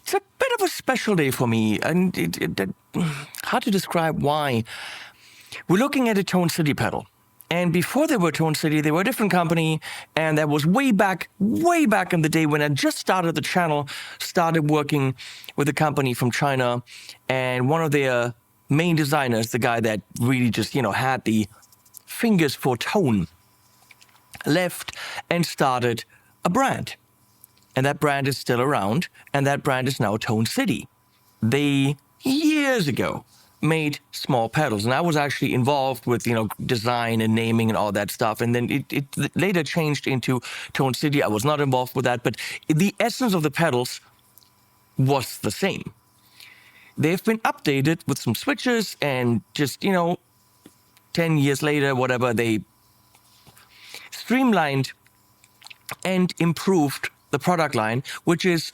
it's a bit of a special day for me, and hard to describe why. We're looking at a Tone City pedal. And before they were Tone City, they were a different company, and that was way back in the day when I just started the channel, started working with a company from China, and one of their main designers, the guy that really just, had the fingers for tone, left and started a brand. And that brand is still around, and that brand is now Tone City. They, years ago, made small pedals, and I was actually involved with design and naming and all that stuff, and then it later changed into Tone City. I was not involved with that, but the essence of the pedals was the same. They've been updated with some switches, and just 10 years later, whatever, they streamlined and improved the product line, which is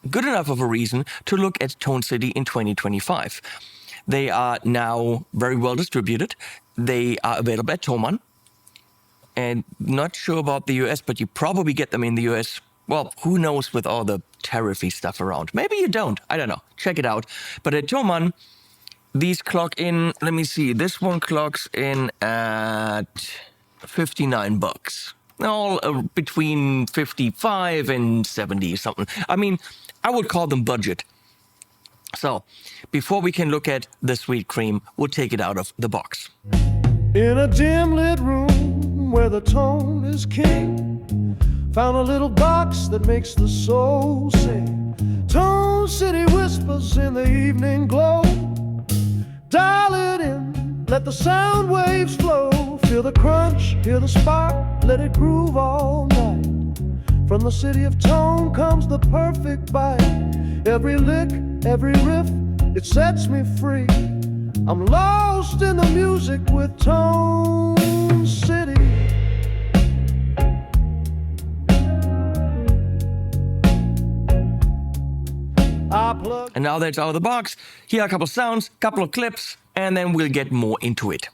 good enough of a reason to look at Tone City in 2025. They are now very well distributed. They are available at Thomann. And not sure about the US, but you probably get them in the US. Well, who knows with all the tariffy stuff around. Maybe you don't. I don't know. Check it out. But at Thomann, these clock in, let me see, this one clocks in at $59. All between 55 and 70 something. I mean, I would call them budget. So, before we can look at the sweet cream, we'll take it out of the box. In a dim lit room where the tone is king, found a little box that makes the soul sing. Tone City whispers in the evening glow. Dial it in, let the sound waves flow. Feel the crunch, hear the spark, let it groove all night. From the city of tone comes the perfect bite. Every lick, every riff, it sets me free. I'm lost in the music with Tone City. And now that it's out of the box, here are a couple sounds, couple of clips, and then we'll get more into it.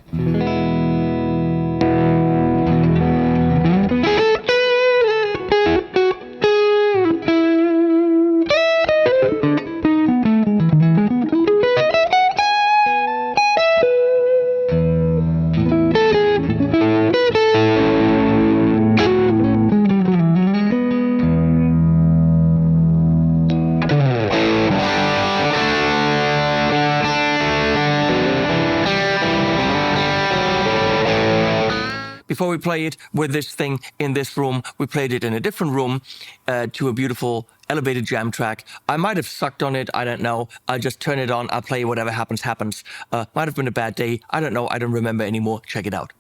Before we play it with this thing in this room, we played it in a different room to a beautiful elevated jam track. I might have sucked on it, I don't know. I'll just turn it on, I'll play whatever happens, happens. Might have been a bad day, I don't know, I don't remember anymore. Check it out.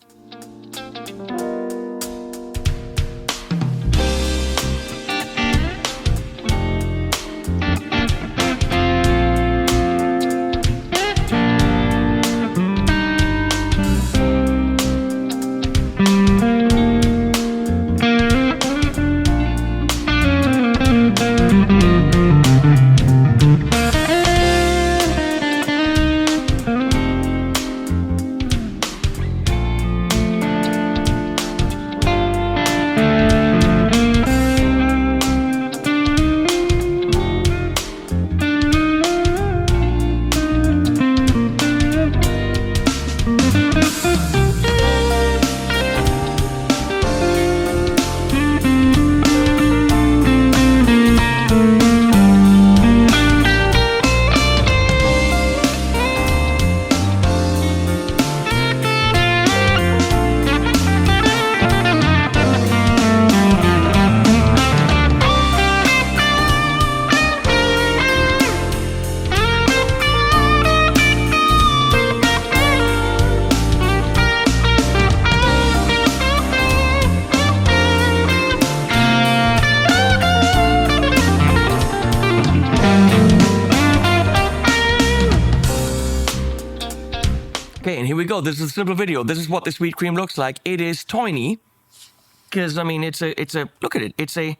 Okay, and here we go. This is a simple video. This is what the sweet cream looks like. It is tiny, because I mean, it's a. Look at it. It's a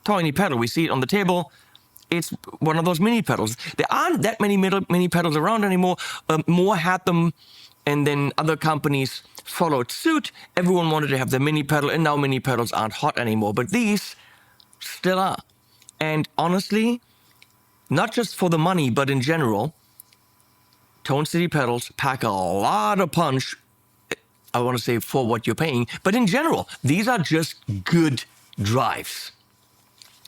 tiny pedal. We see it on the table. It's one of those mini pedals. There aren't that many mini pedals around anymore. More had them, and then other companies followed suit. Everyone wanted to have the mini pedal, and now mini pedals aren't hot anymore. But these still are. And honestly, not just for the money, but in general, Tone City pedals pack a lot of punch. I want to say for what you're paying, but in general, these are just good drives.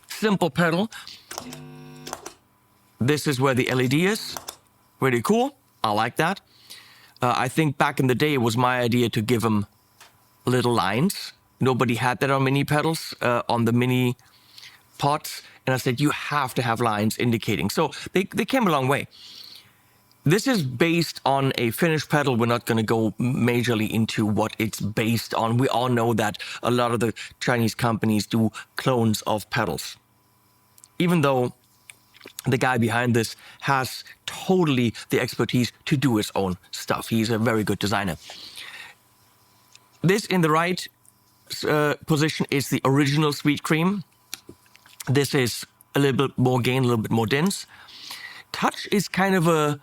Simple pedal. This is where the LED is. Really cool. I like that. I think back in the day, it was my idea to give them little lines. Nobody had that on mini pedals, on the mini pots. And I said, you have to have lines indicating. So they came a long way. This is based on a finished pedal. We're not going to go majorly into what it's based on. We all know that a lot of the Chinese companies do clones of pedals. Even though the guy behind this has totally the expertise to do his own stuff. He's a very good designer. This in the right position is the original Sweet Cream. This is a little bit more gain, a little bit more dense. Touch is kind of a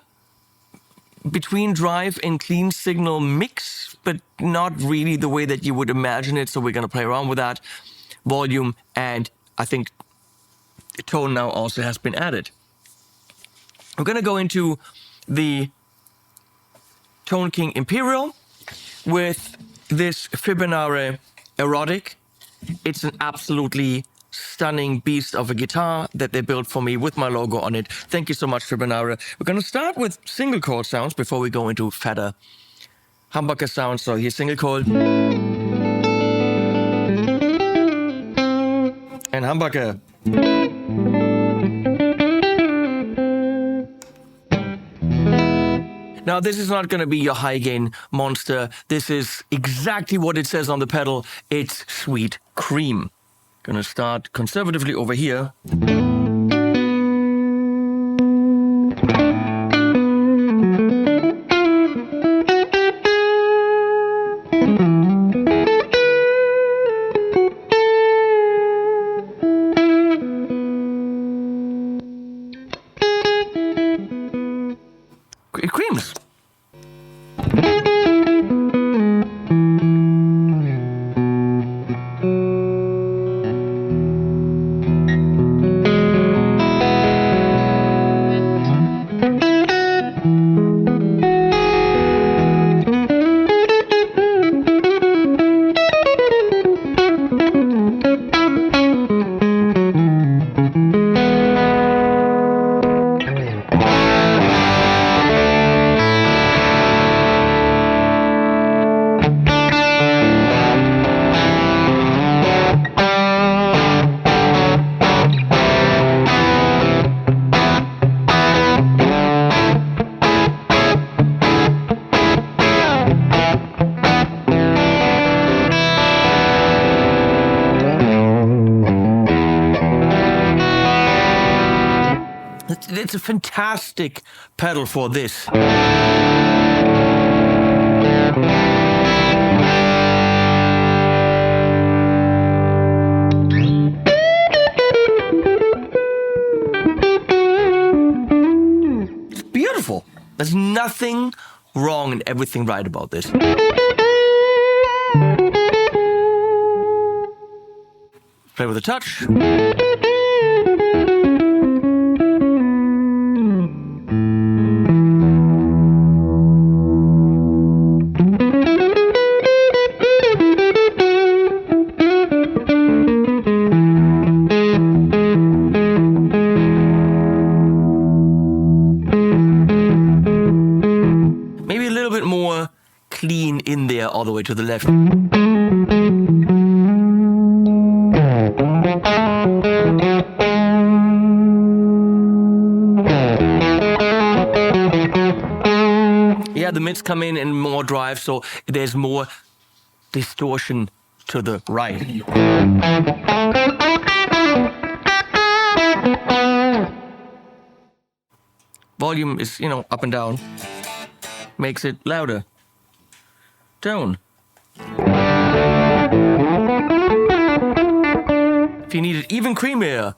between drive and clean signal mix, but not really the way that you would imagine it. So we're going to play around with that. Volume, and I think tone now also has been added. We're going to go into the Tone King Imperial with this Fibonacci Erotic. It's an absolutely stunning beast of a guitar that they built for me with my logo on it. Thank you so much, Fibonacci. We're going to start with single chord sounds before we go into fatter humbucker sounds. So here's single chord. And humbucker. Now, this is not going to be your high gain monster. This is exactly what it says on the pedal. It's Sweet Cream. Gonna start conservatively over here. It creams. It's a fantastic pedal for this. It's beautiful. There's nothing wrong and everything right about this. Play with a touch. Maybe a little bit more clean in there all the way to the left. Yeah, the mids come in and more drive, so there's more distortion to the right. Volume is, up and down. Makes it louder. Tone. If you need it even creamier.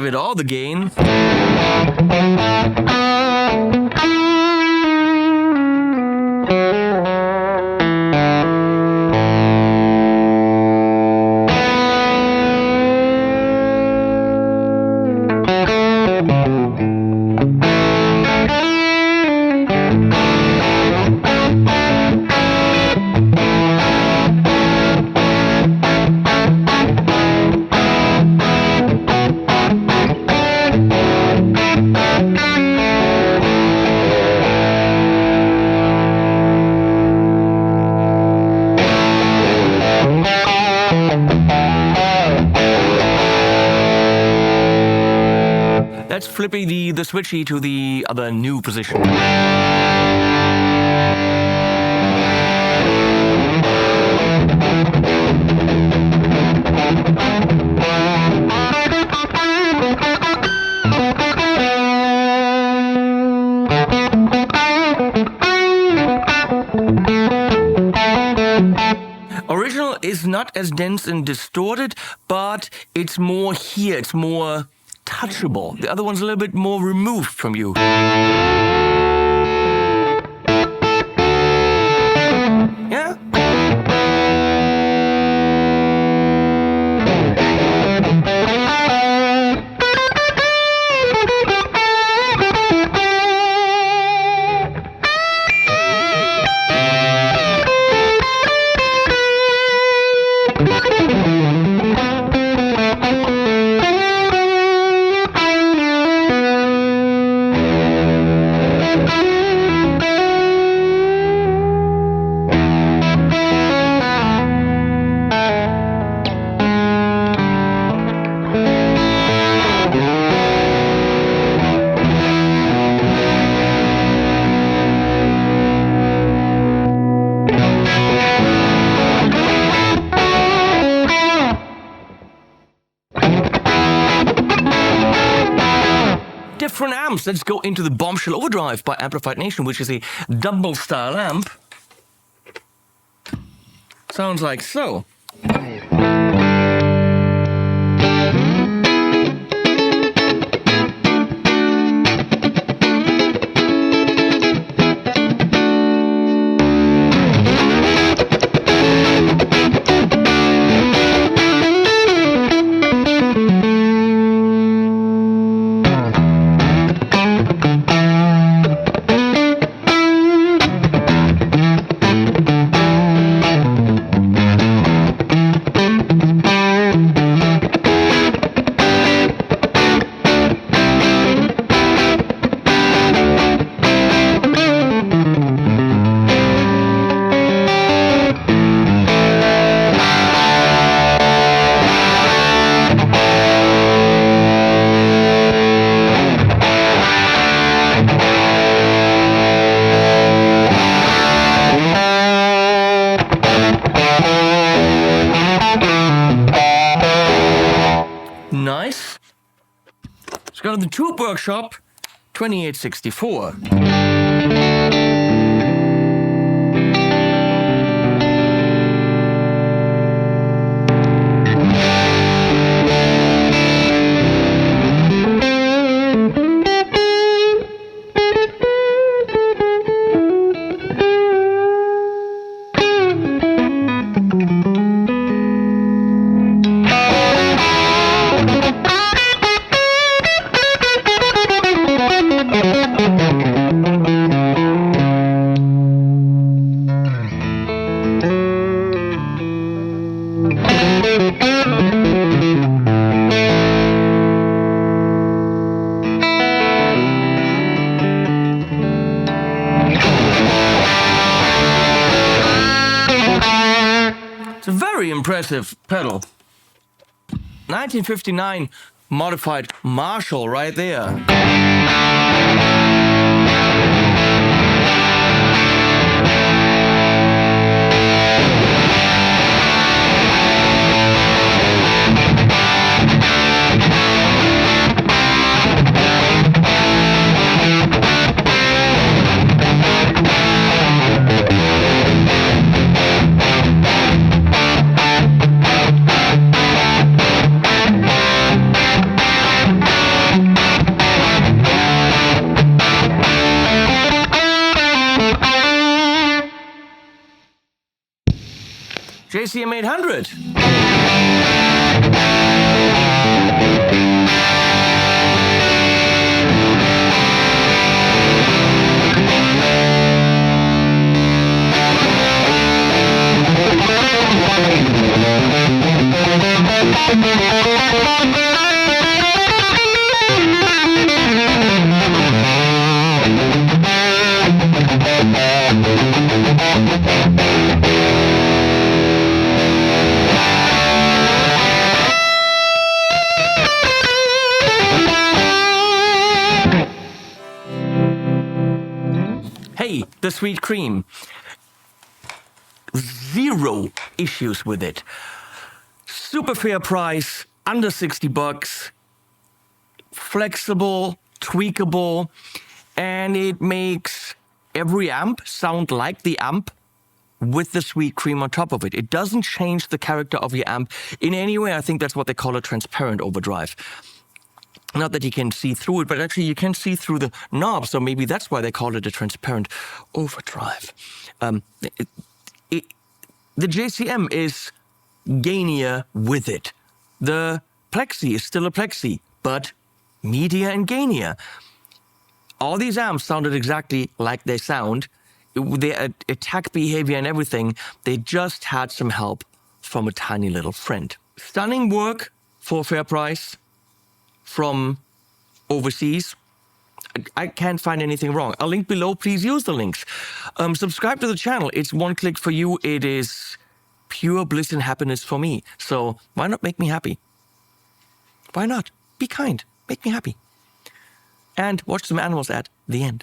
give it all the gain. Let's flip the switchy to the other new position. Original is not as dense and distorted, but it's more here, it's more touchable. The other one's a little bit more removed from you. Yeah? Different amps. Let's go into the Bombshell Overdrive by Amplified Nation, which is a double style amp. Sounds like so. Nice. Let's go to the Tube Workshop 2864. It's a very impressive pedal. 1959 modified Marshall right there. JCM 800. Hey, the sweet cream. Zero issues with it. Super fair price, under $60. Flexible, tweakable, and it makes every amp sound like the amp with the sweet cream on top of it. It doesn't change the character of your amp in any way. I think that's what they call a transparent overdrive. Not that you can see through it, but actually you can see through the knob, so maybe that's why they call it a transparent overdrive. The JCM is gainier with it. The Plexi is still a Plexi, but meatier and gainier. All these amps sounded exactly like they sound. Their attack behavior and everything, they just had some help from a tiny little friend. Stunning work for a fair price from overseas. I can't find anything wrong. I'll link below. Please use the links. Subscribe to the channel. It's one click for you. It is pure bliss and happiness for me. So why not make me happy? Why not? Be kind. Make me happy. And watch some animals at the end.